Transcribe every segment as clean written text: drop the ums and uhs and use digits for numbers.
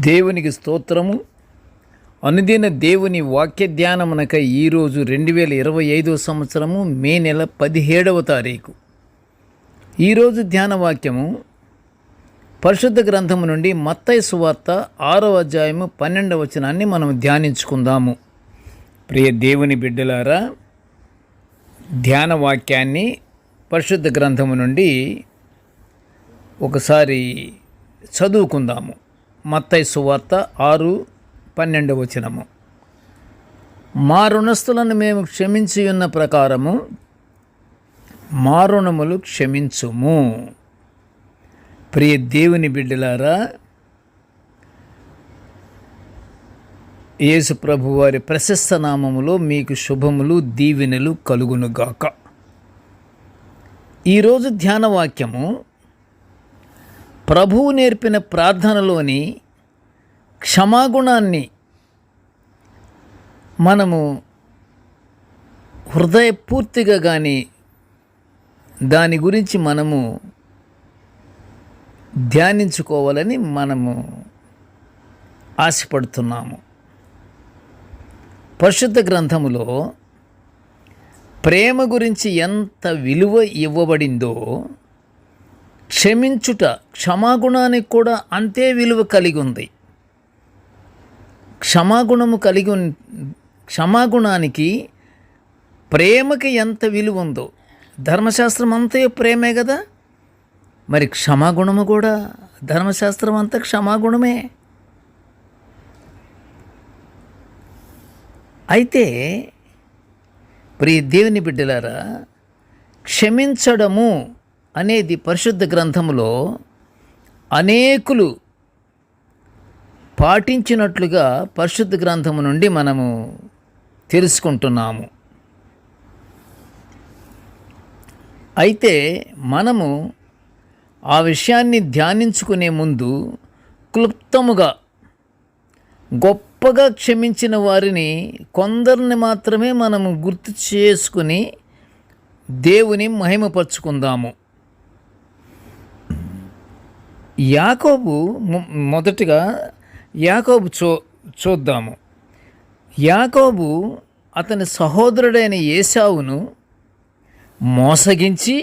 దేవునికి స్తోత్రము. అనుదిన దేవుని వాక్య ధ్యానమునక ఈరోజు 2025 సంవత్సరము మే నెల 17వ తారీఖు. ఈరోజు ధ్యాన వాక్యము పరిశుద్ధ గ్రంథము నుండి మత్తయి సువార్త 6వ అధ్యాయము 12వ వచనాన్ని మనం ధ్యానించుకుందాము. ప్రియ దేవుని బిడ్డలారా, ధ్యాన వాక్యాన్ని పరిశుద్ధ గ్రంథము నుండి ఒకసారి చదువుకుందాము. మత్తయి సువార్త 6:12 వచనము. మా రుణస్థులను మేము క్షమించి ఉన్న ప్రకారము మా రుణములు క్షమించుము. ప్రియ దేవుని బిడ్డలారా, యేసు ప్రభు వారి ప్రశస్త నామములో మీకు శుభములు దీవెనలు కలుగునుగాక. ఈరోజు ధ్యాన వాక్యము ప్రభువు నేర్పిన ప్రార్థనలోని క్షమాగుణాన్ని మనము హృదయపూర్తిగా కానీ దాని గురించి మనము ధ్యానించుకోవాలని మనము ఆశపడుతున్నాము. పరిశుద్ధ గ్రంథములో ప్రేమ గురించి ఎంత విలువ ఇవ్వబడిందో, క్షమాగుణానికి కూడా అంతే విలువ కలిగి ఉంది. క్షమాగుణానికి ప్రేమకి ఎంత విలువ ఉందో, ధర్మశాస్త్రం అంతా ప్రేమే కదా, మరి క్షమాగుణము కూడా ధర్మశాస్త్రం అంతా క్షమాగుణమే. అయితే ప్రియ దేవుని బిడ్డలారా, క్షమించడము అనేది పరిశుద్ధ గ్రంథములో అనేకులు పాటించినట్లుగా పరిశుద్ధ గ్రంథము నుండి మనము తెలుసుకుంటున్నాము. అయితే మనము ఆ విషయాన్ని ధ్యానించుకునే ముందు క్లుప్తముగా గొప్పగా క్షమించిన వారిని కొందరిని మాత్రమే మనము గుర్తు చేసుకుని దేవుని మహిమపరుచుకుందాము. మొదటిగా యాకోబు చూద్దాము. యాకోబు అతని సహోదరుడైన ఏశావును మోసగించి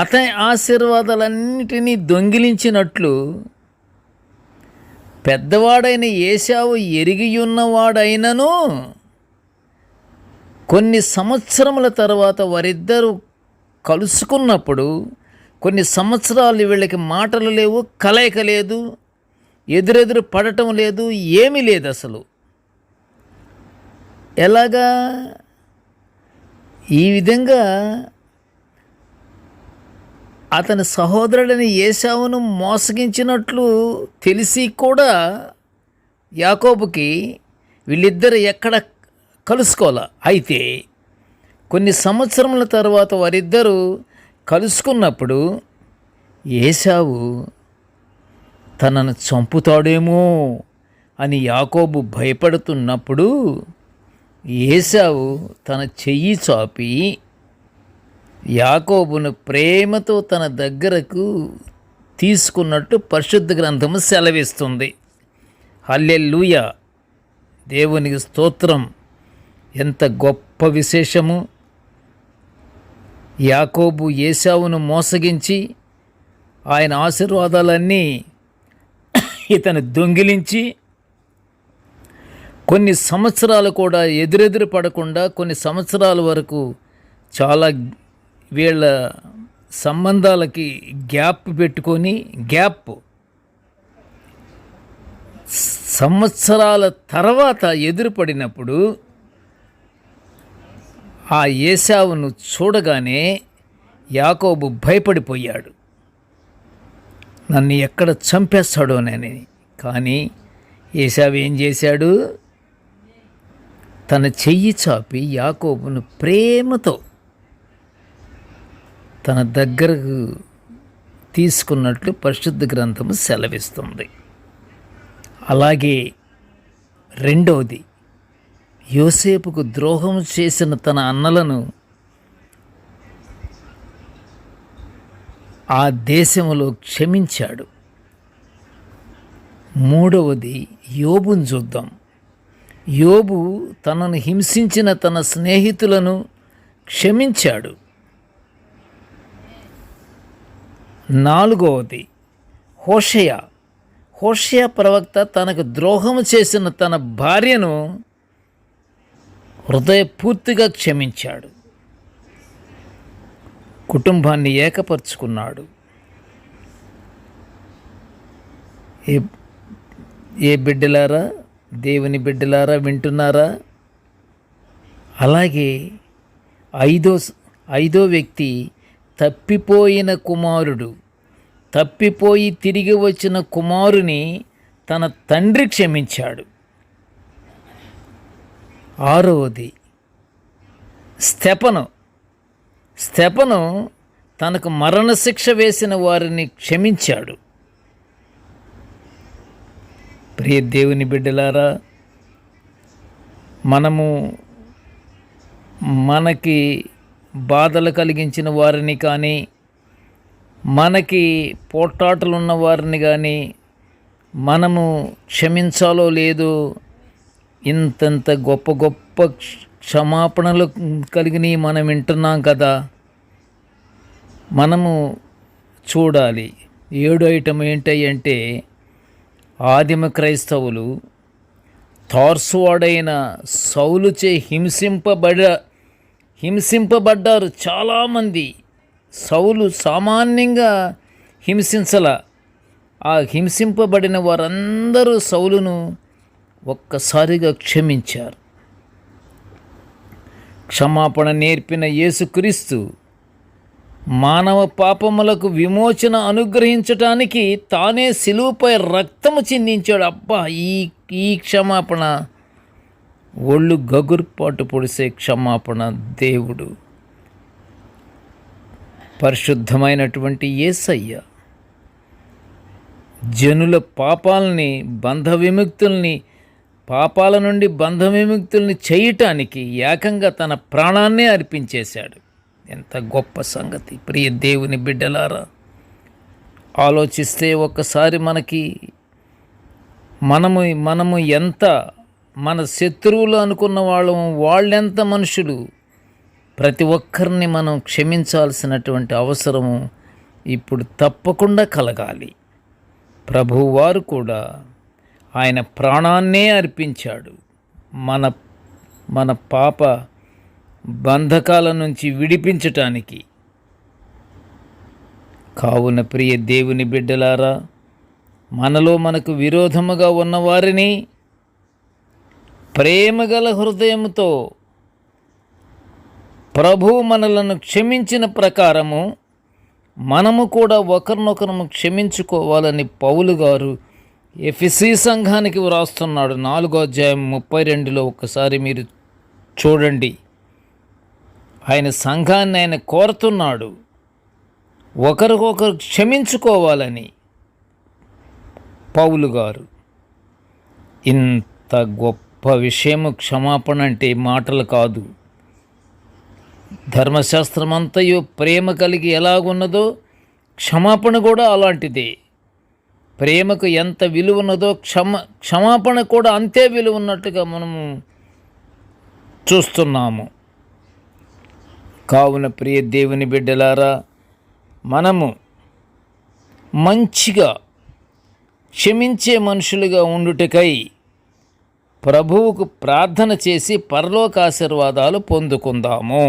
అతని ఆశీర్వాదాలన్నిటినీ దొంగిలించినట్లు పెద్దవాడైన ఏశావు ఎరిగియున్నవాడైనను కొన్ని సంవత్సరముల తర్వాత వారిద్దరూ కలుసుకున్నప్పుడు కొన్ని సంవత్సరాలు వీళ్ళకి మాటలు లేవు, కలయిక లేదు, ఎదురెదురు పడటం లేదు, ఏమీ లేదు అసలు. ఎలాగా? ఈ విధంగా అతని సహోదరుడని ఏశావును మోసగించినట్లు తెలిసి కూడా యాకోబుకి వీళ్ళిద్దరు ఎక్కడ కలుసుకోవాలా. అయితే కొన్ని సంవత్సరముల తర్వాత వారిద్దరూ కలుసుకున్నప్పుడు ఏశావు తనను చంపుతాడేమో అని యాకోబు భయపడుతున్నప్పుడు ఏశావు తన చెయ్యి చాపి యాకోబును ప్రేమతో తన దగ్గరకు తీసుకున్నట్టు పరిశుద్ధ గ్రంథము సెలవిస్తుంది. హల్లెలూయా, దేవునికి స్తోత్రం. ఎంత గొప్ప విశేషము! యాకోబు ఏశావును మోసగించి ఆయన ఆశీర్వాదాలన్నీ ఇతను దొంగిలించి కొన్ని సంవత్సరాలు కూడా ఎదురెదురు పడకుండా కొన్ని సంవత్సరాల వరకు చాలా వీళ్ళ సంబంధాలకి గ్యాప్ పెట్టుకొని సంవత్సరాల తర్వాత ఎదురుపడినప్పుడు ఆ ఏశావును చూడగానే యాకోబు భయపడిపోయాడు, నన్ను ఎక్కడ చంపేస్తాడోనని. కానీ ఏశావు ఏం చేశాడు? తన చెయ్యి చాపి యాకోబును ప్రేమతో తన దగ్గరకు తీసుకున్నట్లు పరిశుద్ధ గ్రంథము సెలవిస్తుంది. అలాగే రెండవది, యోసేపుకు ద్రోహం చేసిన తన అన్నలను ఆ దేశములో క్షమించాడు. మూడవది యోబును చూద్దాం. యోబు తనను హింసించిన తన స్నేహితులను క్షమించాడు. నాలుగవది హోషేయ ప్రవక్త తనకు ద్రోహము చేసిన తన భార్యను హృదయపూర్తిగా క్షమించాడు, కుటుంబాన్ని ఏకపరుచుకున్నాడు. ఏ బిడ్డలారా, దేవుని బిడ్డలారా వింటున్నారా? అలాగే ఐదో వ్యక్తి తప్పిపోయి తిరిగి వచ్చిన కుమారుని తన తండ్రి క్షమించాడు. ఆరవది స్తెఫను తనకు మరణశిక్ష వేసిన వారిని క్షమించాడు. ప్రియ దేవుని బిడ్డలారా, మనకి బాధలు కలిగించిన వారిని కానీ, మనకి పోట్లాటలు ఉన్న వారిని కానీ మనము క్షమించాలో లేదో, ఇంతంత గొప్ప గొప్ప క్షమాపణలు కలిగినవి మనం వింటున్నాం కదా. మనము చూడాలి. 7 ఐటమ్ ఏంటంటే, ఆదిమ క్రైస్తవులు తార్సువాడైన సౌలుచే హింసింపబడ్డారు. చాలామంది సౌలు సామాన్యంగా హింసించల. ఆ హింసింపబడిన వారందరూ సౌలును ఒక్కసారిగా క్షమించారు. క్షమాపణ నేర్పిన యేసుక్రీస్తు మానవ పాపములకు విమోచన అనుగ్రహించటానికి తానే శిలువపై రక్తము చిందించాడు. అబ్బా, ఈ క్షమాపణ ఒళ్ళు గగుర్పాటు పొడిసే క్షమాపణ. దేవుడు పరిశుద్ధమైనటువంటి యేసయ్య జనుల పాపాల నుండి బంధ విముక్తుల్ని చేయటానికి ఏకంగా తన ప్రాణాన్నే అర్పించేశాడు. ఎంత గొప్ప సంగతి! ప్రియ దేవుని బిడ్డలారా, ఆలోచిస్తే ఒక్కసారి మనము ఎంత మన శత్రువులు అనుకున్న వాళ్ళెంత మనుషులు, ప్రతి ఒక్కరిని మనం క్షమించాల్సినటువంటి అవసరము ఇప్పుడు తప్పకుండా కలగాలి. ప్రభువారు కూడా ఆయన ప్రాణాన్నే అర్పించాడు మన పాప బంధకాల నుంచి విడిపించటానికి. కావున ప్రియ దేవుని బిడ్డలారా, మనకు విరోధముగా ఉన్నవారిని ప్రేమగల హృదయముతో ప్రభువు మనలను క్షమించిన ప్రకారము మనము కూడా ఒకరినొకరము క్షమించుకోవాలని పౌలు గారు ఎఫెసీ సంఘానికి వ్రాస్తున్నాడు. 4వ అధ్యాయం 32లో ఒక్కసారి మీరు చూడండి. ఆయన సంఘాన్ని ఆయన కోరుతున్నాడు ఒకరికొకరు క్షమించుకోవాలని. పౌలు గారు ఇంత గొప్ప విషయము క్షమాపణ అంటే మాటలు కాదు. ధర్మశాస్త్రమంతయు ప్రేమ కలిగి ఎలాగున్నదో క్షమాపణ కూడా అలాంటిదే. ప్రేమకు ఎంత విలువ ఉన్నదో క్షమాపణ కూడా అంతే విలువ ఉన్నట్టుగా మనము చూస్తున్నాము. కావున ప్రియ దేవుని బిడ్డలారా, మనము మంచిగా క్షమించే మనుషులుగా ఉండుటకై ప్రభువుకు ప్రార్థన చేసి పరలోక ఆశీర్వాదాలు పొందుకుందాము.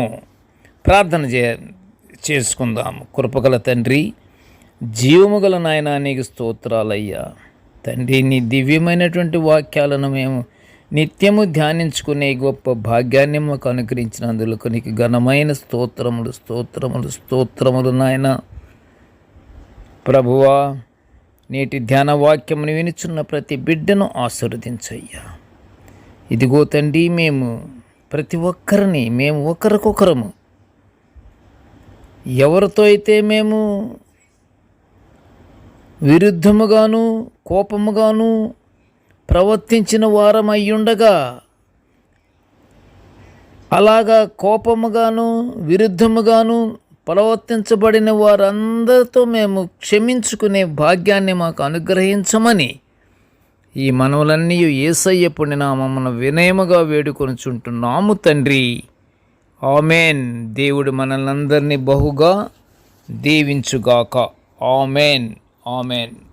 ప్రార్థన చేసుకుందాము. కృపగల తండ్రి, జీవముగల నాయనా, నీకు స్తోత్రాలయ్యా. తండ్రి, నీ దివ్యమైనటువంటి వాక్యాలను మేము నిత్యము ధ్యానించుకునే గొప్ప భాగ్యాన్ని మాకు అనుగ్రహించినందుకు నీకు ఘనమైన స్తోత్రములు నాయన. ప్రభువా, నేటి ధ్యాన వాక్యమును వినుచున్న ప్రతి బిడ్డను ఆశీర్వదించయ్యా. ఇదిగో తండ్రి, ప్రతి ఒక్కరిని మేము ఒకరికొకరము ఎవరితో అయితే మేము విరుద్ధముగాను కోపముగాను ప్రవర్తించిన వారమయ్యుండగా, అలాగా కోపముగాను విరుద్ధముగాను ప్రవర్తించబడిన వారందరితో మేము క్షమించుకునే భాగ్యాన్ని మాకు అనుగ్రహించమని ఈ మనవులన్నీ యేసయ్య పుణ్యనామమున వినయముగా వేడుకొనుచుంటున్నాము తండ్రి. ఆమెన్. దేవుడు మనల్నందరినీ బహుగా దీవించుగాక. ఆమెన్. ఆమెన్.